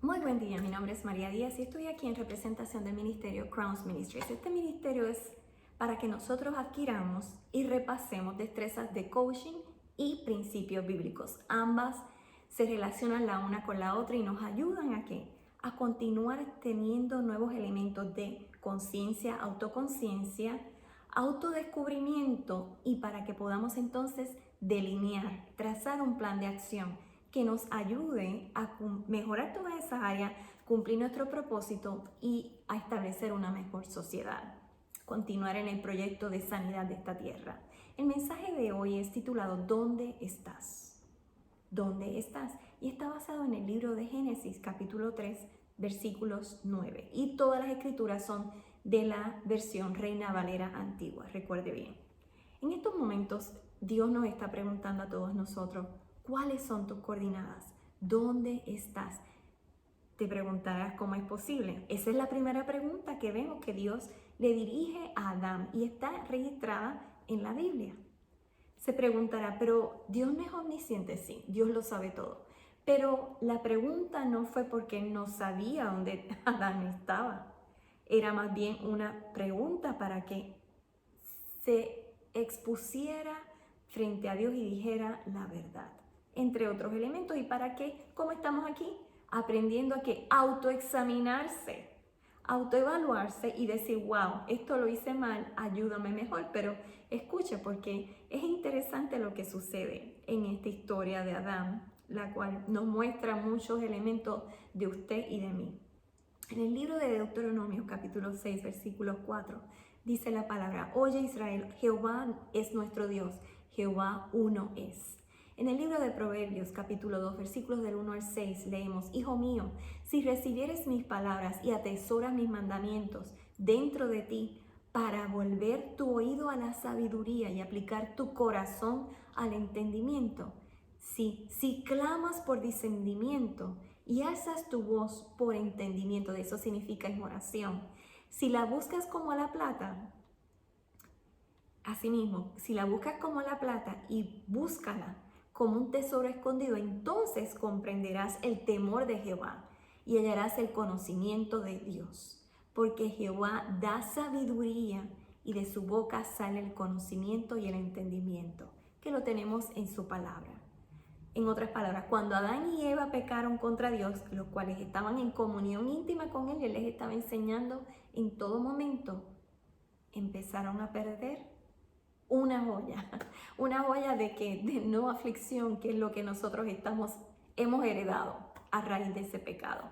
Muy buen día, mi nombre es María Díaz y estoy aquí en representación del ministerio Crowns Ministries. Este ministerio es para que nosotros adquiramos y repasemos destrezas de coaching y principios bíblicos. Ambas se relacionan la una con la otra y nos ayudan a ¿qué? A continuar teniendo nuevos elementos de conciencia, autoconciencia, autodescubrimiento y para que podamos entonces delinear, trazar un plan de acción que nos ayude a mejorar todas esas áreas, cumplir nuestro propósito y a establecer una mejor sociedad. Continuar en el proyecto de sanidad de esta tierra. El mensaje de hoy es titulado ¿Dónde estás? ¿Dónde estás? Y está basado en el libro de Génesis, capítulo 3, versículos 9. Y todas las escrituras son de la versión Reina Valera antigua, recuerde bien. En estos momentos, Dios nos está preguntando a todos nosotros, ¿cuáles son tus coordenadas? ¿Dónde estás? Te preguntarás cómo es posible. Esa es la primera pregunta que vemos que Dios le dirige a Adán y está registrada en la Biblia. Se preguntará, pero Dios no es omnisciente, sí, Dios lo sabe todo. Pero la pregunta no fue porque Él no sabía dónde Adán estaba. Era más bien una pregunta para que se expusiera frente a Dios y dijera la verdad, entre otros elementos. ¿Y para qué? ¿Cómo estamos aquí? Aprendiendo a que autoexaminarse, autoevaluarse y decir, wow, esto lo hice mal, ayúdame mejor. Pero escuche, porque es interesante lo que sucede en esta historia de Adán, la cual nos muestra muchos elementos de usted y de mí. En el libro de Deuteronomio, capítulo 6, versículo 4, dice la palabra, oye Israel, Jehová es nuestro Dios, Jehová uno es. En el libro de Proverbios, capítulo 2, versículos del 1 al 6, leemos, Hijo mío, si recibieres mis palabras y atesoras mis mandamientos dentro de ti, para volver tu oído a la sabiduría y aplicar tu corazón al entendimiento. Si clamas por discernimiento y alzas tu voz por entendimiento, de eso significa en oración. Si la buscas como la plata, asimismo, si la buscas como la plata y búscala como un tesoro escondido, entonces comprenderás el temor de Jehová y hallarás el conocimiento de Dios. Porque Jehová da sabiduría y de su boca sale el conocimiento y el entendimiento, que lo tenemos en su palabra. En otras palabras, cuando Adán y Eva pecaron contra Dios, los cuales estaban en comunión íntima con Él, Él les estaba enseñando en todo momento, empezaron a perder una joya, una joya de no aflicción, que es lo que nosotros hemos heredado a raíz de ese pecado.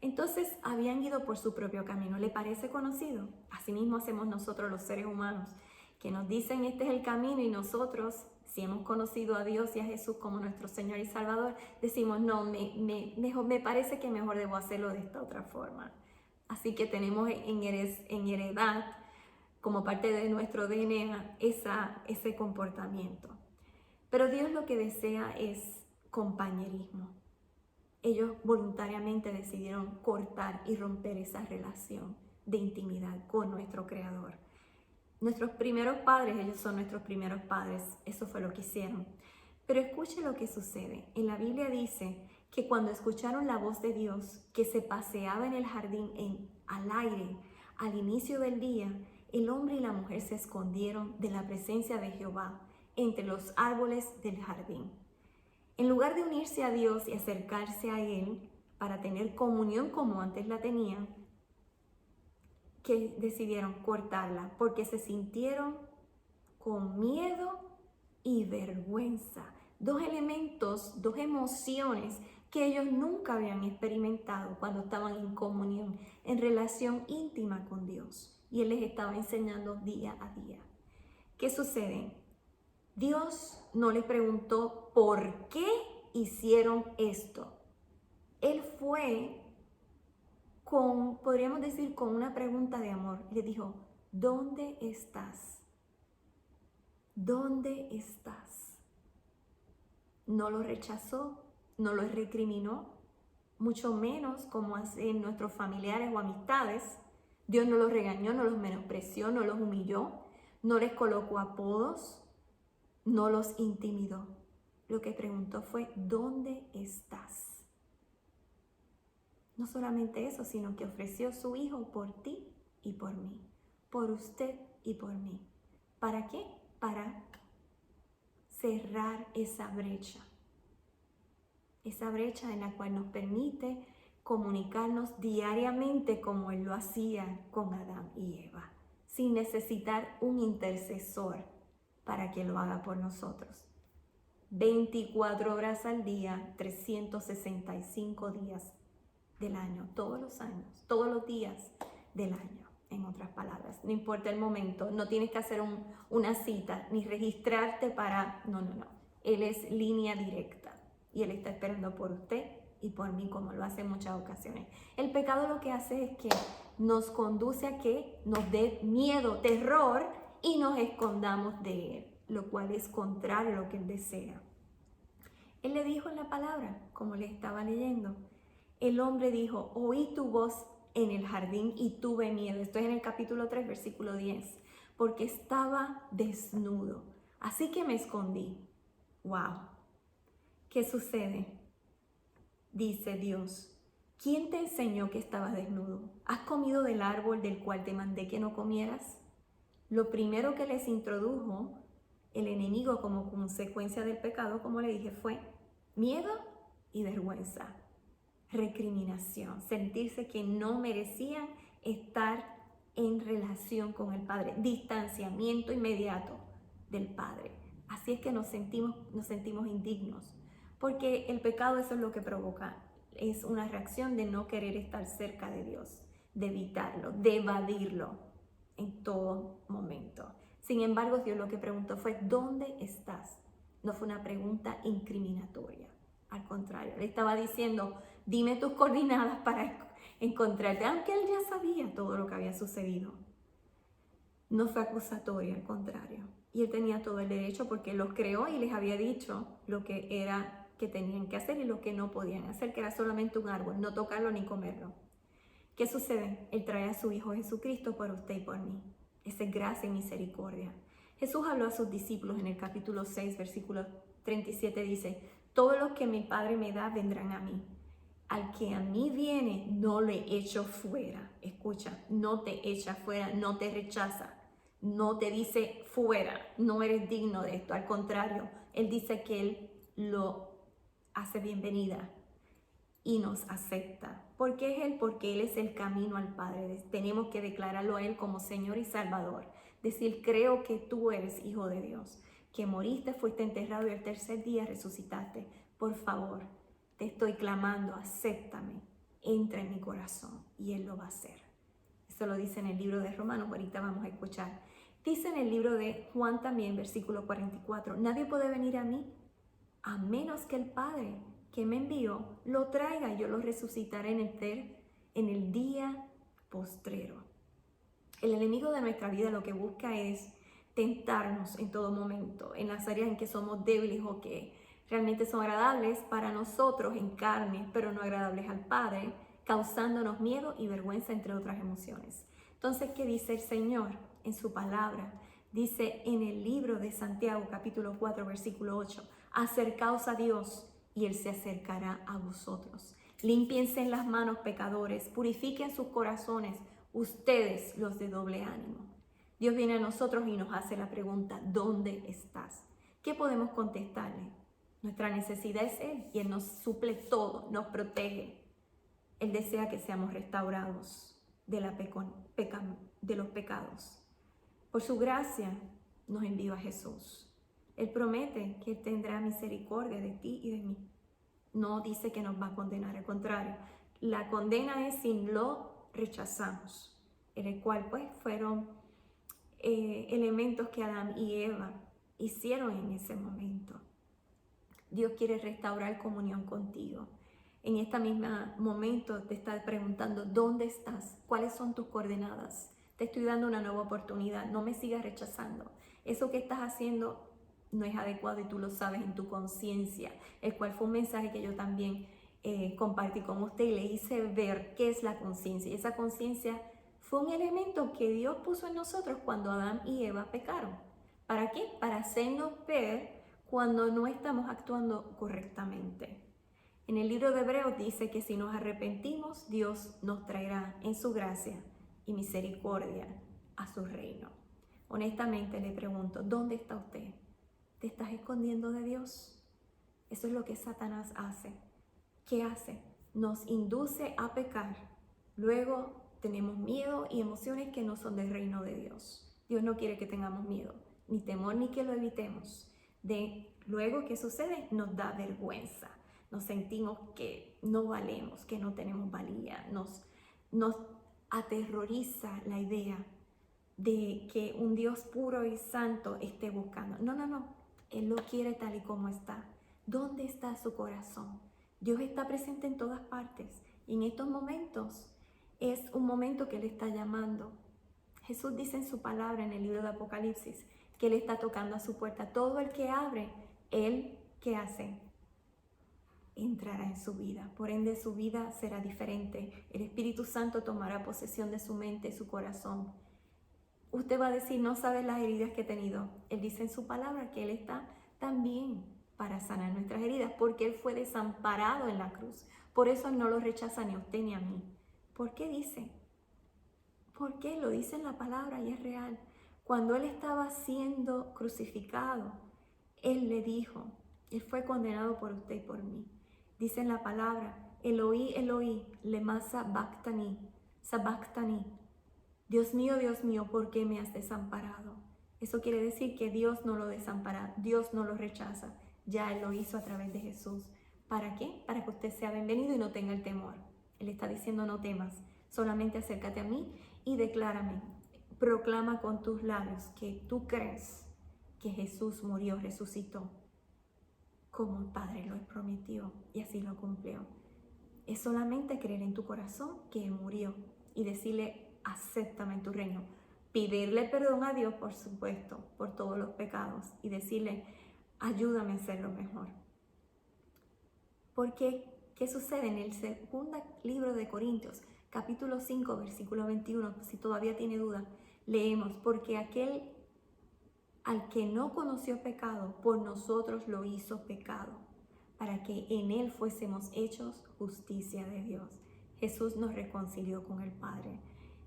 Entonces habían ido por su propio camino. ¿Le parece conocido? Asimismo hacemos nosotros los seres humanos, que nos dicen este es el camino y nosotros, si hemos conocido a Dios y a Jesús como nuestro Señor y Salvador, decimos no, me parece que mejor debo hacerlo de esta otra forma. Así que tenemos en heredad, como parte de nuestro DNA, ese comportamiento. Pero Dios lo que desea es compañerismo. Ellos voluntariamente decidieron cortar y romper esa relación de intimidad con nuestro Creador. Nuestros primeros padres, ellos son nuestros primeros padres, eso fue lo que hicieron. Pero escuche lo que sucede. En la Biblia dice que cuando escucharon la voz de Dios, que se paseaba en el jardín al aire, al inicio del día, el hombre y la mujer se escondieron de la presencia de Jehová entre los árboles del jardín. En lugar de unirse a Dios y acercarse a Él para tener comunión como antes la tenían, que decidieron cortarla porque se sintieron con miedo y vergüenza. Dos elementos, dos emociones que ellos nunca habían experimentado cuando estaban en comunión, en relación íntima con Dios. Y Él les estaba enseñando día a día. ¿Qué sucede? Dios no les preguntó por qué hicieron esto. Él fue podríamos decir, con una pregunta de amor. Le dijo, ¿dónde estás? ¿Dónde estás? No lo rechazó, no lo recriminó, mucho menos como hacen nuestros familiares o amistades. Dios no los regañó, no los menospreció, no los humilló, no les colocó apodos, no los intimidó. Lo que preguntó fue, ¿dónde estás? No solamente eso, sino que ofreció su Hijo por ti y por mí, por usted y por mí. ¿Para qué? Para cerrar esa brecha en la cual nos permite comunicarnos diariamente como Él lo hacía con Adán y Eva, sin necesitar un intercesor para que lo haga por nosotros. 24 horas al día, 365 días del año, todos los años, todos los días del año, en otras palabras. No importa el momento, no tienes que hacer una cita, ni registrarte para... No. Él es línea directa y Él está esperando por usted y por mí, como lo hace en muchas ocasiones. El pecado lo que hace es que nos conduce a que nos dé miedo, terror y nos escondamos de Él, lo cual es contrario a lo que Él desea. Él le dijo en la palabra, como le estaba leyendo, el hombre dijo, oí tu voz en el jardín y tuve miedo. Esto es en el capítulo 3, versículo 10, porque estaba desnudo, así que me escondí. ¡Wow! ¿Qué sucede? Dice Dios, ¿quién te enseñó que estabas desnudo? ¿Has comido del árbol del cual te mandé que no comieras? Lo primero que les introdujo el enemigo como consecuencia del pecado, como le dije, fue miedo y vergüenza, recriminación, sentirse que no merecían estar en relación con el Padre, distanciamiento inmediato del Padre. Así es que nos sentimos indignos, porque el pecado eso es lo que provoca, es una reacción de no querer estar cerca de Dios, de evitarlo, de evadirlo en todo momento. Sin embargo, Dios lo que preguntó fue, ¿dónde estás? No fue una pregunta incriminatoria. Al contrario, le estaba diciendo, dime tus coordenadas para encontrarte, aunque él ya sabía todo lo que había sucedido. No fue acusatoria, al contrario. Y él tenía todo el derecho porque los creó y les había dicho lo que era que tenían que hacer y lo que no podían hacer, que era solamente un árbol, no tocarlo ni comerlo. ¿Qué sucede? Él trae a su Hijo Jesucristo por usted y por mí. Esa es gracia y misericordia. Jesús habló a sus discípulos en el capítulo 6, versículo 37, dice, todos los que mi Padre me da vendrán a mí. Al que a mí viene, no le echo fuera. Escucha, no te echa fuera, no te rechaza, no te dice fuera, no eres digno de esto. Al contrario, Él dice que Él lo hace bienvenida y nos acepta. ¿Por qué es Él? Porque Él es el camino al Padre. Tenemos que declararlo a Él como Señor y Salvador. Decir, creo que tú eres Hijo de Dios, que moriste, fuiste enterrado y el tercer día resucitaste. Por favor, te estoy clamando, acéptame, entra en mi corazón y Él lo va a hacer. Eso lo dice en el libro de Romanos, ahorita vamos a escuchar. Dice en el libro de Juan también, versículo 44, nadie puede venir a mí a menos que el Padre que me envió lo traiga, yo lo resucitaré en el día postrero. El enemigo de nuestra vida lo que busca es tentarnos en todo momento, en las áreas en que somos débiles o que realmente son agradables para nosotros en carne, pero no agradables al Padre, causándonos miedo y vergüenza, entre otras emociones. Entonces, ¿qué dice el Señor en su palabra? Dice en el libro de Santiago, capítulo 4, versículo 8, acercaos a Dios y Él se acercará a vosotros. Límpiense en las manos, pecadores, purifiquen sus corazones, ustedes los de doble ánimo. Dios viene a nosotros y nos hace la pregunta, ¿dónde estás? ¿Qué podemos contestarle? Nuestra necesidad es Él y Él nos suple todo, nos protege. Él desea que seamos restaurados de los pecados. Por su gracia nos envió a Jesús. Él promete que Él tendrá misericordia de ti y de mí. No dice que nos va a condenar, al contrario. La condena es si lo rechazamos, en el cual pues fueron elementos que Adán y Eva hicieron en ese momento. Dios quiere restaurar comunión contigo. En este mismo momento te está preguntando, ¿dónde estás? ¿Cuáles son tus coordenadas? Te estoy dando una nueva oportunidad, no me sigas rechazando. Eso que estás haciendo no es adecuado y tú lo sabes en tu conciencia, el cual fue un mensaje que yo también compartí con usted y le hice ver qué es la conciencia. Y esa conciencia fue un elemento que Dios puso en nosotros cuando Adán y Eva pecaron. ¿Para qué? Para hacernos ver cuando no estamos actuando correctamente. En el libro de Hebreos dice que si nos arrepentimos, Dios nos traerá en su gracia y misericordia a su reino. Honestamente le pregunto, ¿dónde está usted? ¿Te estás escondiendo de Dios? Eso es lo que Satanás hace. ¿Qué hace? Nos induce a pecar. Luego tenemos miedo y emociones que no son del reino de Dios. Dios no quiere que tengamos miedo, ni temor, ni que lo evitemos. Luego, ¿qué sucede? Nos da vergüenza. Nos sentimos que no valemos, que no tenemos valía. Nos aterroriza la idea de que un Dios puro y santo esté buscando. No. Él lo quiere tal y como está. ¿Dónde está su corazón? Dios está presente en todas partes. Y en estos momentos es un momento que Él está llamando. Jesús dice en su palabra en el libro de Apocalipsis que Él está tocando a su puerta. Todo el que abre, Él, ¿qué hace? Entrará en su vida. Por ende, su vida será diferente. El Espíritu Santo tomará posesión de su mente y su corazón. Usted va a decir, no sabe las heridas que he tenido. Él dice en su palabra que Él está también para sanar nuestras heridas, porque Él fue desamparado en la cruz. Por eso no lo rechaza ni a usted ni a mí. ¿Por qué dice? ¿Por qué? Lo dice en la palabra y es real. Cuando Él estaba siendo crucificado, Él le dijo, Él fue condenado por usted y por mí. Dice en la palabra, Eloí, Eloí, lema sabactani, sabactani. Dios mío, ¿por qué me has desamparado? Eso quiere decir que Dios no lo desampara, Dios no lo rechaza. Ya Él lo hizo a través de Jesús. ¿Para qué? Para que usted sea bienvenido y no tenga el temor. Él está diciendo, no temas, solamente acércate a mí y declárame, proclama con tus labios que tú crees que Jesús murió, resucitó, como el Padre lo prometió y así lo cumplió. Es solamente creer en tu corazón que Él murió y decirle, acéptame en tu reino. Pedirle perdón a Dios, por supuesto, por todos los pecados y decirle, ayúdame a hacerlo mejor. Porque, ¿qué sucede? En el segundo libro de Corintios, capítulo 5, versículo 21, si todavía tiene duda, leemos, porque aquel al que no conoció pecado, por nosotros lo hizo pecado, para que en Él fuésemos hechos justicia de Dios. Jesús nos reconcilió con el Padre.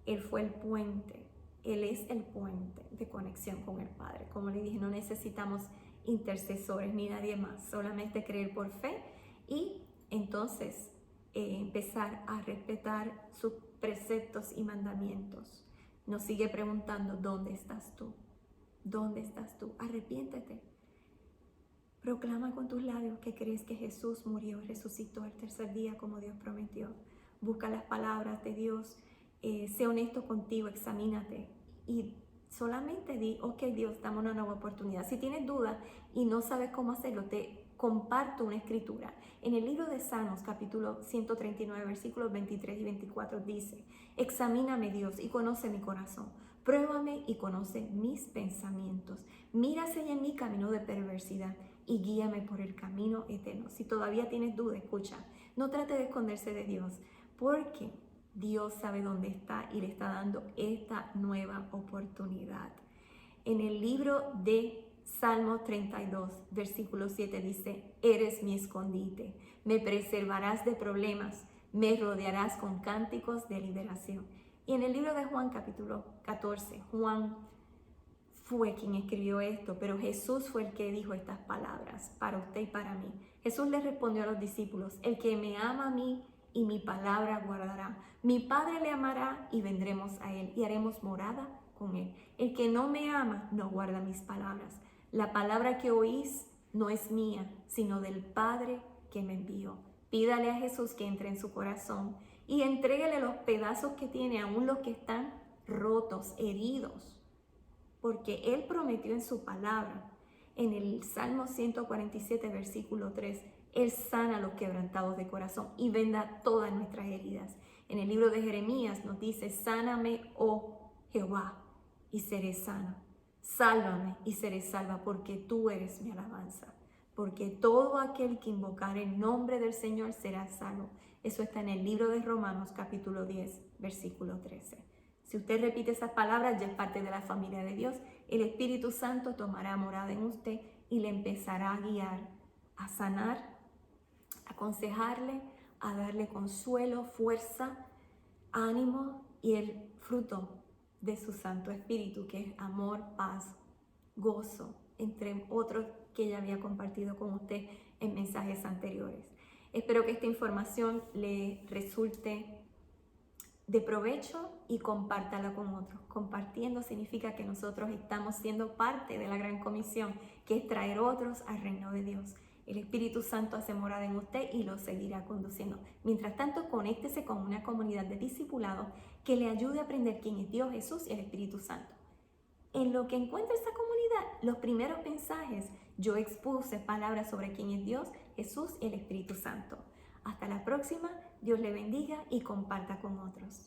Él fue el puente. Él es el puente de conexión con el Padre. Como le dije, no necesitamos intercesores ni nadie más. Solamente creer por fe y entonces empezar a respetar sus preceptos y mandamientos. Nos sigue preguntando, ¿dónde estás tú? ¿Dónde estás tú? Arrepiéntete. Proclama con tus labios que crees que Jesús murió, resucitó el tercer día como Dios prometió. Busca las palabras de Dios. Sé honesto contigo, examínate y solamente di, ok Dios, dame una nueva oportunidad. Si tienes dudas y no sabes cómo hacerlo, te comparto una escritura. En el libro de Salmos, capítulo 139, versículos 23 y 24 dice, examíname Dios y conoce mi corazón. Pruébame y conoce mis pensamientos. Mira si hay en mí camino de perversidad y guíame por el camino eterno. Si todavía tienes duda, escucha, no trate de esconderse de Dios, porque Dios sabe dónde está y le está dando esta nueva oportunidad. En el libro de Salmo 32, versículo 7 dice, eres mi escondite, me preservarás de problemas, me rodearás con cánticos de liberación. Y en el libro de Juan, capítulo 14, Juan fue quien escribió esto, pero Jesús fue el que dijo estas palabras para usted y para mí. Jesús le respondió a los discípulos, el que me ama a mí y mi palabra guardará. Mi Padre le amará y vendremos a él y haremos morada con él. El que no me ama no guarda mis palabras. La palabra que oís no es mía, sino del Padre que me envió. Pídale a Jesús que entre en su corazón y entréguele los pedazos que tiene, aún los que están rotos, heridos, porque Él prometió en su palabra, en el Salmo 147, versículo 3, Él sana a los quebrantados de corazón y venda todas nuestras heridas. En el libro de Jeremías nos dice, sáname, oh Jehová, y seré sana. Sálvame y seré salva, porque tú eres mi alabanza. Porque todo aquel que invocare el nombre del Señor será salvo. Eso está en el libro de Romanos, capítulo 10, versículo 13. Si usted repite esas palabras, ya es parte de la familia de Dios. El Espíritu Santo tomará morada en usted y le empezará a guiar, a sanar, aconsejarle, a darle consuelo, fuerza, ánimo y el fruto de su Santo Espíritu, que es amor, paz, gozo, entre otros que ya había compartido con usted en mensajes anteriores. Espero que esta información le resulte de provecho y compártala con otros. Compartiendo significa que nosotros estamos siendo parte de la gran comisión, que es traer otros al reino de Dios. El Espíritu Santo hace morada en usted y lo seguirá conduciendo. Mientras tanto, conéctese con una comunidad de discipulados que le ayude a aprender quién es Dios, Jesús y el Espíritu Santo. En lo que encuentra esta comunidad, los primeros mensajes, yo expuse palabras sobre quién es Dios, Jesús y el Espíritu Santo. Hasta la próxima, Dios le bendiga y comparta con otros.